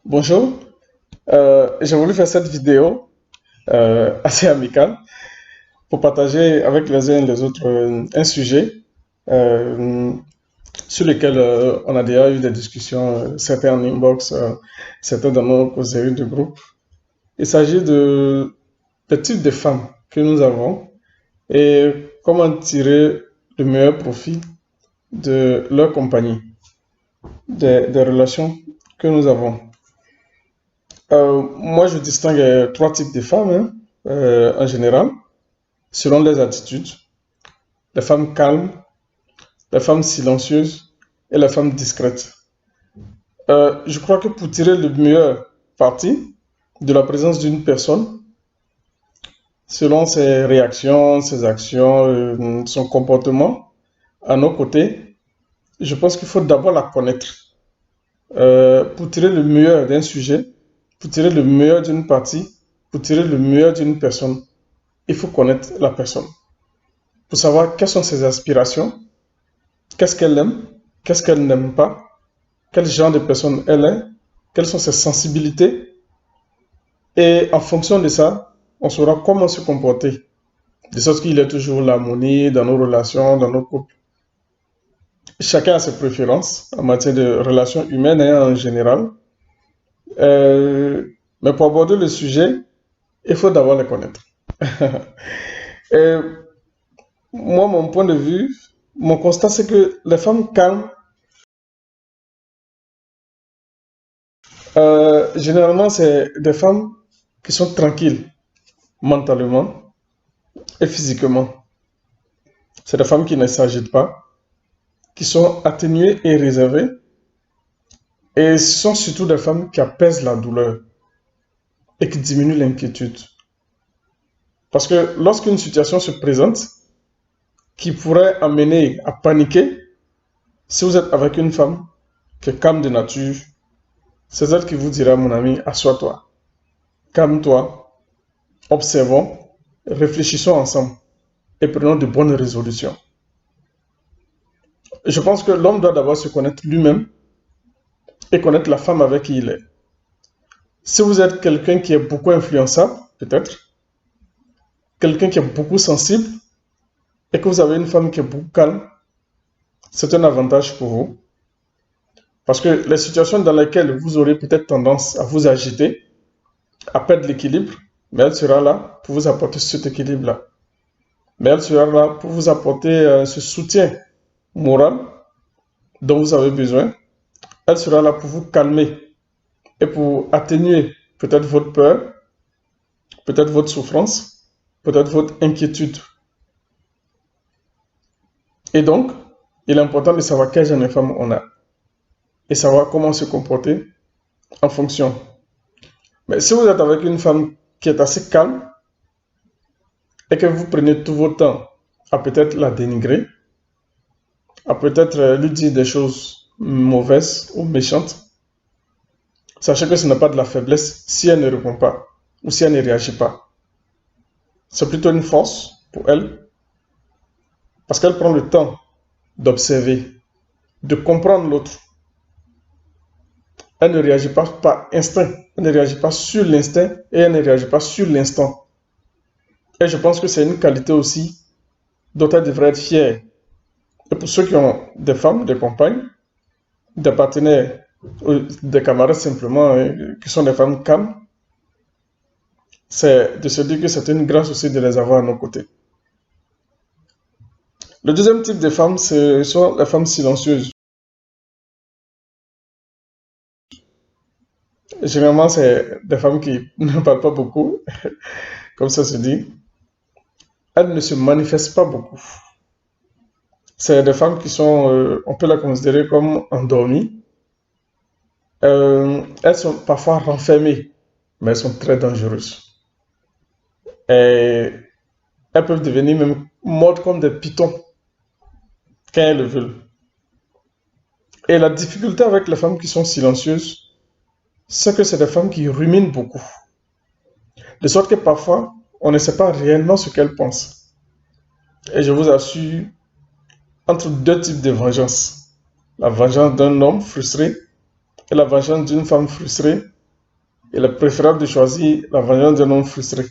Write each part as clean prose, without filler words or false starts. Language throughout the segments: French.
Bonjour. J'ai voulu faire cette vidéo assez amicale pour partager avec les uns et les autres un sujet euh, sur lequel on a déjà eu des discussions, certains en inbox, certains dans nos causeries de groupe. Il s'agit des types de femmes que nous avons et comment tirer le meilleur profit de leur compagnie, des relations que nous avons. Moi, je distingue trois types de femmes hein, en général, selon leurs attitudes. Les femmes calmes, les femmes silencieuses et les femmes discrètes. Je crois que pour tirer le meilleur parti de la présence d'une personne, selon ses réactions, ses actions, son comportement à nos côtés, je pense qu'il faut d'abord la connaître. Pour tirer le meilleur d'un sujet, pour tirer le meilleur d'une partie, pour tirer le meilleur d'une personne, il faut connaître la personne. Pour savoir quelles sont ses aspirations, qu'est-ce qu'elle aime, qu'est-ce qu'elle n'aime pas, quel genre de personne elle est, quelles sont ses sensibilités. Et en fonction de ça, on saura comment se comporter. De sorte qu'il y ait toujours l'harmonie dans nos relations, dans nos couples. Chacun a ses préférences en matière de relations humaines hein, en général. Euh, mais pour aborder le sujet, il faut d'abord les connaître. Et moi, mon point de vue, mon constat, c'est que les femmes calmes, généralement, c'est des femmes qui sont tranquilles mentalement et physiquement. C'est des femmes qui ne s'agitent pas, qui sont atténuées et réservées. Et ce sont surtout des femmes qui apaisent la douleur et qui diminuent l'inquiétude. Parce que lorsqu'une situation se présente qui pourrait amener à paniquer, si vous êtes avec une femme qui est calme de nature, c'est elle qui vous dira, mon ami, assois-toi, calme-toi, observons, réfléchissons ensemble et prenons de bonnes résolutions. Je pense que l'homme doit d'abord se connaître lui-même et connaître la femme avec qui il est. Si vous êtes quelqu'un qui est beaucoup influençable, peut-être, quelqu'un qui est beaucoup sensible, et que vous avez une femme qui est beaucoup calme, c'est un avantage pour vous. Parce que les situations dans lesquelles vous aurez peut-être tendance à vous agiter, à perdre l'équilibre, mais elle sera là pour vous apporter cet équilibre-là. Mais elle sera là pour vous apporter ce soutien moral dont vous avez besoin. Elle sera là pour vous calmer et pour atténuer peut-être votre peur, peut-être votre souffrance, peut-être votre inquiétude. Et donc, il est important de savoir quel genre de femme on a et savoir comment se comporter en fonction. Mais si vous êtes avec une femme qui est assez calme et que vous prenez tout votre temps à peut-être la dénigrer, à peut-être lui dire des choses mauvaises ou méchantes, sachez que ce n'est pas de la faiblesse si elle ne répond pas ou si elle ne réagit pas. C'est plutôt une force pour elle parce qu'elle prend le temps d'observer, de comprendre l'autre. Elle ne réagit pas par instinct, elle ne réagit pas sur l'instinct et elle ne réagit pas sur l'instant. Et je pense que c'est une qualité aussi dont elle devrait être fière. Et pour ceux qui ont des femmes, des compagnes, des partenaires, des camarades simplement, qui sont des femmes calmes, c'est de se dire que c'est une grâce aussi de les avoir à nos côtés. Le deuxième type de femmes, ce sont les femmes silencieuses. Généralement, c'est des femmes qui ne parlent pas beaucoup, comme ça se dit. Elles ne se manifestent pas beaucoup. C'est des femmes qui sont, on peut la considérer comme endormies. Elles sont parfois renfermées, mais elles sont très dangereuses. Et elles peuvent devenir même mortes comme des pitons quand elles le veulent. Et la difficulté avec les femmes qui sont silencieuses, c'est que c'est des femmes qui ruminent beaucoup. De sorte que parfois, on ne sait pas réellement ce qu'elles pensent. Et je vous assure, entre deux types de vengeance, la vengeance d'un homme frustré et la vengeance d'une femme frustrée, il est préférable de choisir la vengeance d'un homme frustré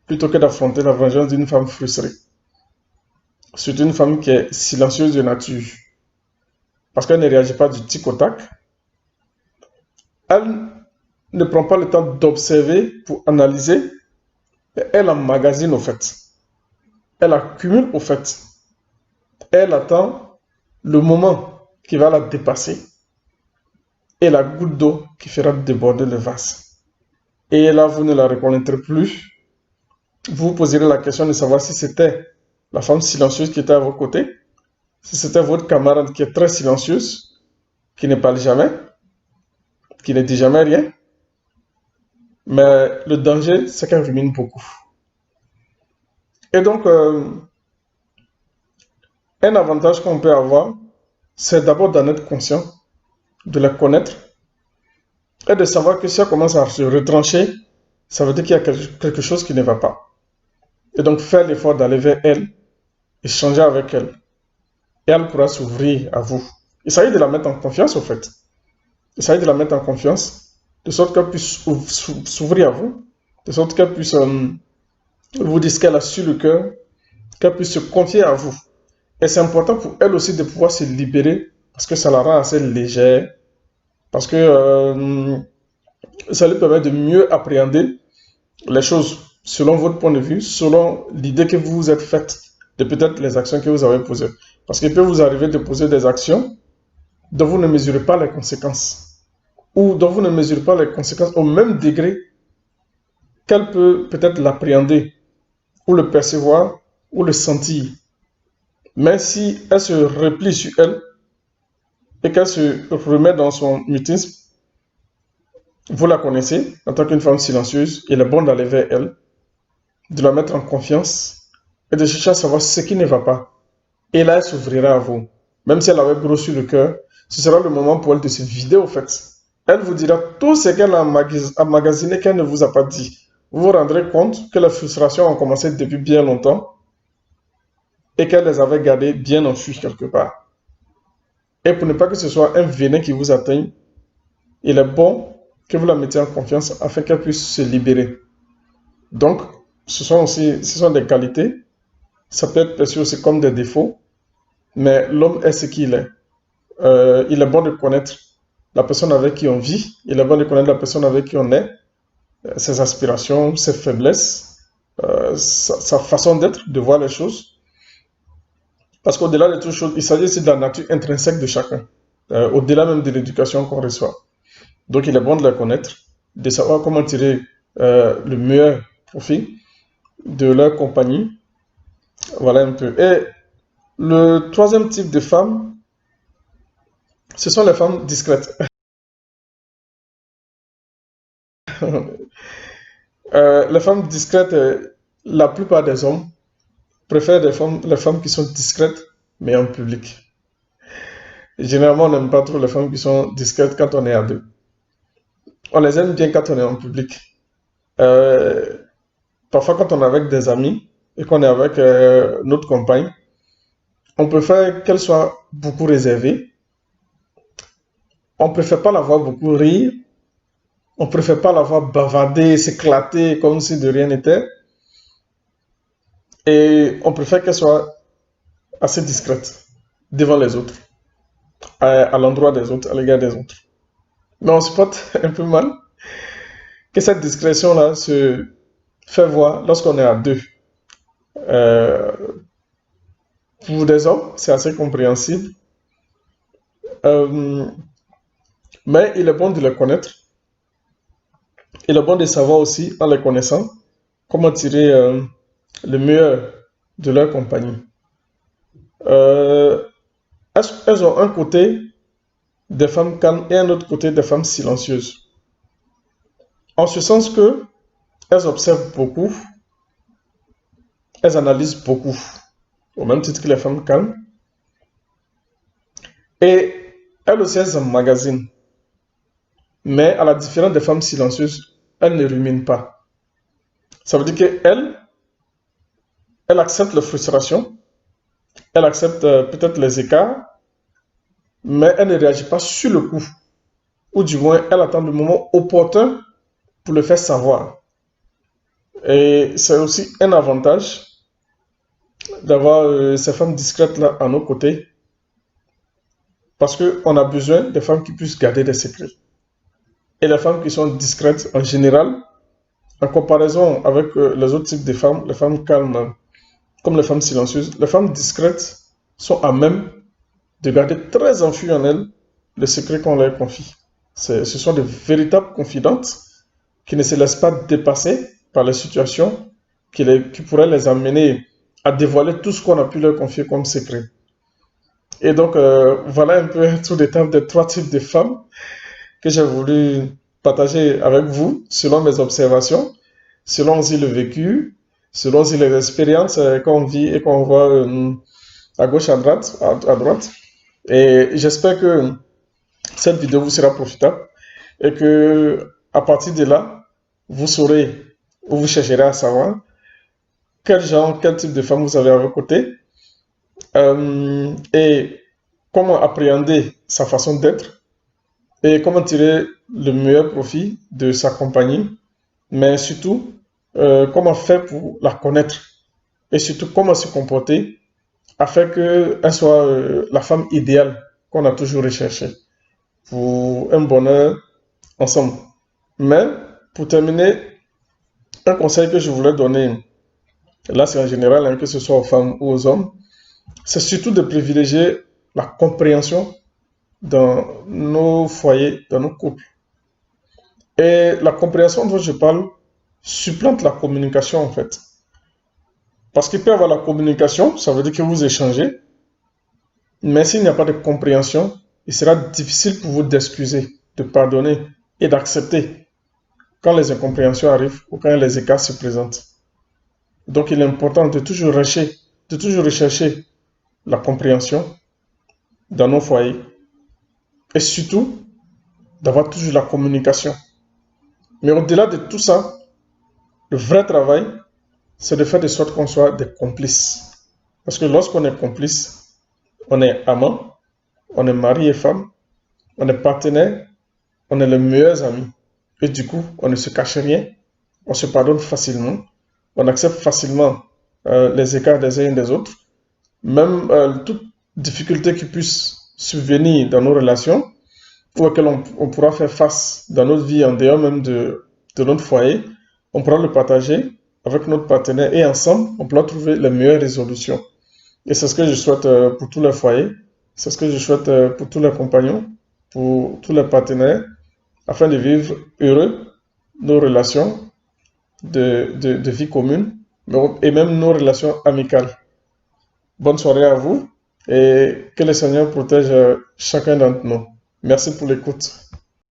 plutôt que d'affronter la vengeance d'une femme frustrée. C'est une femme qui est silencieuse de nature parce qu'elle ne réagit pas du tic au tac. Elle ne prend pas le temps d'observer pour analyser. Elle emmagasine au fait. Elle accumule au fait. Elle attend le moment qui va la dépasser et la goutte d'eau qui fera déborder le vase. Et là, vous ne la reconnaîtrez plus. Vous vous poserez la question de savoir si c'était la femme silencieuse qui était à vos côtés, si c'était votre camarade qui est très silencieuse, qui ne parle jamais, qui ne dit jamais rien. Mais le danger, c'est qu'elle rumine beaucoup. Et donc, un avantage qu'on peut avoir, c'est d'abord d'en être conscient, de la connaître, et de savoir que si elle commence à se retrancher, ça veut dire qu'il y a quelque chose qui ne va pas. Et donc, faire l'effort d'aller vers elle, échanger avec elle, et elle pourra s'ouvrir à vous. Il s'agit de la mettre en confiance, au fait. Il s'agit de la mettre en confiance, de sorte qu'elle puisse s'ouvrir à vous, de sorte qu'elle puisse vous dire ce qu'elle a sur le cœur, qu'elle puisse se confier à vous. Et c'est important pour elle aussi de pouvoir se libérer, parce que ça la rend assez légère, parce que ça lui permet de mieux appréhender les choses selon votre point de vue, selon l'idée que vous vous êtes faite de peut-être les actions que vous avez posées. Parce qu'il peut vous arriver de poser des actions dont vous ne mesurez pas les conséquences, ou dont vous ne mesurez pas les conséquences au même degré qu'elle peut peut-être l'appréhender, ou le percevoir, ou le sentir. Mais si elle se replie sur elle, et qu'elle se remet dans son mutisme, vous la connaissez en tant qu'une femme silencieuse, il est bon d'aller vers elle, de la mettre en confiance, et de chercher à savoir ce qui ne va pas. Et là, elle s'ouvrira à vous. Même si elle avait gros sur le cœur, ce sera le moment pour elle de se vider au fait. Elle vous dira tout ce qu'elle a emmagasiné qu'elle ne vous a pas dit. Vous vous rendrez compte que les frustrations ont commencé depuis bien longtemps et qu'elle les avait gardées bien enfouies quelque part. Et pour ne pas que ce soit un venin qui vous atteigne, il est bon que vous la mettiez en confiance afin qu'elle puisse se libérer. Donc, ce sont des qualités. Ça peut être perçu aussi comme des défauts, mais l'homme est ce qu'il est. Il est bon de connaître la personne avec qui on vit, il est bon de connaître la personne avec qui on est, ses aspirations, ses faiblesses, sa façon d'être, de voir les choses. Parce qu'au-delà de toutes choses, il s'agit aussi de la nature intrinsèque de chacun, au-delà même de l'éducation qu'on reçoit. Donc il est bon de la connaître, de savoir comment tirer le meilleur profit de leur compagnie. Voilà un peu. Et le troisième type de femmes, ce sont les femmes discrètes. Les femmes discrètes, la plupart des hommes préfèrent les femmes qui sont discrètes, mais en public. Et généralement, on n'aime pas trop les femmes qui sont discrètes quand on est à deux. On les aime bien quand on est en public. Euh, Parfois, quand on est avec des amis et qu'on est avec notre compagne, on préfère qu'elle soit beaucoup réservée. On préfère pas la voir beaucoup rire. On préfère pas la voir bavarder, s'éclater comme si de rien n'était. Et on préfère qu'elle soit assez discrète devant les autres, à l'endroit des autres, à l'égard des autres. Mais on se porte un peu mal que cette discrétion-là se fait voir lorsqu'on est à deux. Euh, pour des hommes, c'est assez compréhensible. Euh, mais il est bon de les connaître. Il est bon de savoir aussi, en les connaissant, comment tirer le meilleur de leur compagnie. Euh, Elles ont un côté des femmes calmes et un autre côté des femmes silencieuses. En ce sens que elles observent beaucoup, elles analysent beaucoup, au même titre que les femmes calmes. Et elles aussi, elles emmagasinent. Mais à la différence des femmes silencieuses, elles ne ruminent pas. Ça veut dire qu'elles, elles acceptent les frustrations, elles acceptent peut-être les écarts, mais elles ne réagissent pas sur le coup. ou du moins elle attend le moment opportun pour le faire savoir. Et c'est aussi un avantage d'avoir ces femmes discrètes là à nos côtés, parce qu'on a besoin de femmes qui puissent garder des secrets. Et les femmes qui sont discrètes en général, en comparaison avec les autres types de femmes, les femmes calmes, comme les femmes silencieuses, les femmes discrètes sont à même de garder très enfui en elles le secret qu'on leur confie. Ce sont de véritables confidentes qui ne se laissent pas dépasser par les situations qui pourraient les amener à dévoiler tout ce qu'on a pu leur confier comme secret. Et donc, voilà un peu un tour d'étape des 3 types de femmes que j'ai voulu partager avec vous selon mes observations, selon aussi le vécu, selon aussi les expériences qu'on vit et qu'on voit à gauche, à droite, à droite. Et j'espère que cette vidéo vous sera profitable et que à partir de là, vous saurez ou vous chercherez à savoir quel genre, quel type de femme vous avez à vos côtés et comment appréhender sa façon d'être et comment tirer le meilleur profit de sa compagnie, mais surtout comment faire pour la connaître et surtout comment se comporter afin qu'elle soit la femme idéale qu'on a toujours recherchée pour un bonheur ensemble. Mais pour terminer, un conseil que je voulais donner, là c'est en général, hein, que ce soit aux femmes ou aux hommes, c'est surtout de privilégier la compréhension dans nos foyers, dans nos couples. Et la compréhension dont je parle supplante la communication en fait. Parce qu'il peut y avoir la communication, ça veut dire que vous échangez, mais s'il n'y a pas de compréhension, il sera difficile pour vous d'excuser, de pardonner et d'accepter quand les incompréhensions arrivent ou quand les écarts se présentent. Donc il est important de toujours rechercher la compréhension dans nos foyers et surtout d'avoir toujours la communication. Mais au-delà de tout ça, le vrai travail, c'est de faire de sorte qu'on soit des complices. Parce que lorsqu'on est complice, on est amant, on est mari et femme, on est partenaire, on est les meilleurs amis. Et du coup, on ne se cache rien, on se pardonne facilement, on accepte facilement les écarts des uns et des autres. Même toute difficulté qui puisse subvenir dans nos relations, ou auxquelles on pourra faire face dans notre vie en dehors même de notre foyer, on pourra le partager avec notre partenaire et ensemble, on pourra trouver les meilleures résolutions. Et c'est ce que je souhaite pour tous les foyers, c'est ce que je souhaite pour tous les compagnons, pour tous les partenaires, afin de vivre heureux nos relations de vie commune et même nos relations amicales. Bonne soirée à vous et que le Seigneur protège chacun d'entre nous. Merci pour l'écoute.